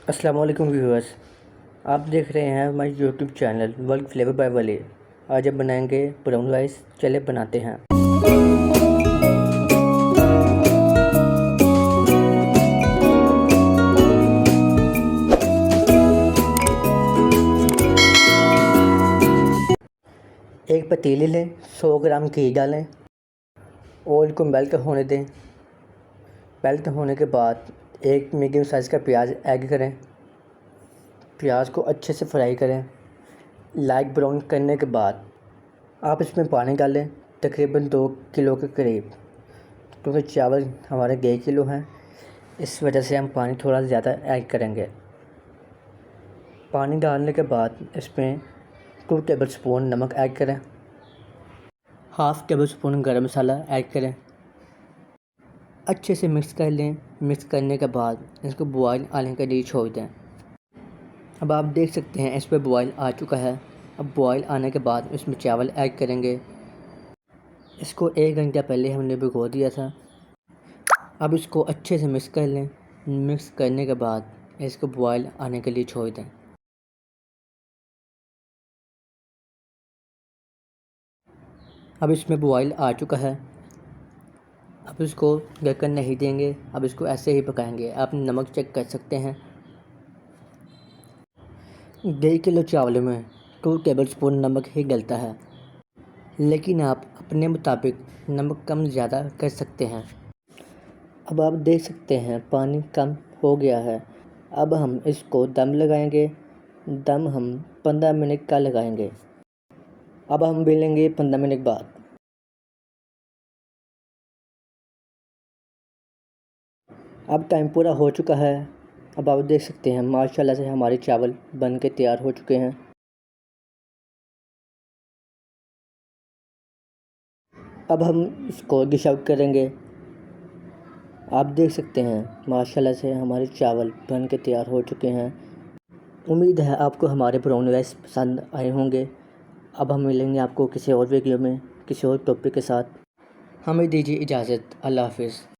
अस्सलाम वालेकुम व्यूअर्स। आप देख रहे हैं हमारे YouTube channel world flavour by Wali. आज हम बनाएंगे ब्राउन राइस। चले बनाते हैं। एक पतीली लें, 100 ग्राम घी डालें, ऑयल को मेल्ट होने दें। मेल्ट होने के बाद एक मीडियम साइज़ का प्याज ऐड करें। प्याज को अच्छे से फ्राई करें। लाइट ब्राउन करने के बाद आप इसमें पानी डालें, तकरीबन 2 किलो के करीब, क्योंकि चावल हमारे 1.5 किलो हैं, इस वजह से हम पानी थोड़ा ज़्यादा ऐड करेंगे। पानी डालने के बाद इसमें 2 टेबल स्पून नमक ऐड करें, हाफ़ टेबल स्पून गरम मसाला ऐड करें। अच्छे से मिक्स कर लें। मिक्स करने के बाद इसको बॉयल आने के लिए छोड़ दें। अब आप देख सकते हैं इस पर बॉयल आ चुका है। अब बॉयल आने के बाद इसमें चावल ऐड करेंगे। इसको 1 घंटा पहले हमने भिगो दिया था। अब इसको अच्छे से मिक्स कर लें। मिक्स करने के बाद इसको बॉयल आने के लिए छोड़ दें। अब इसमें बॉयल आ चुका है। अब इसको ढक्कन नहीं देंगे, अब इसको ऐसे ही पकाएंगे। आप नमक चेक कर सकते हैं। 1.5 किलो चावल में 2 टेबल स्पून नमक ही डलता है, लेकिन आप अपने मुताबिक नमक कम ज़्यादा कर सकते हैं। अब आप देख सकते हैं पानी कम हो गया है। अब हम इसको दम लगाएंगे। दम हम 15 मिनट का लगाएंगे। अब हम बेलेंगे 15 मिनट बाद। अब टाइम पूरा हो चुका है। अब आप देख सकते हैं माशाल्लाह से हमारे चावल बन के तैयार हो चुके हैं। अब हम इसको डिश आउट करेंगे। आप देख सकते हैं माशाल्लाह से हमारे चावल बन के तैयार हो चुके हैं। उम्मीद है आपको हमारे ब्राउन राइस पसंद आए होंगे। अब हम मिलेंगे आपको किसी और वीडियो में किसी और टॉपिक के साथ। हमें दीजिए इजाज़त। अल्लाह हाफ़िज़।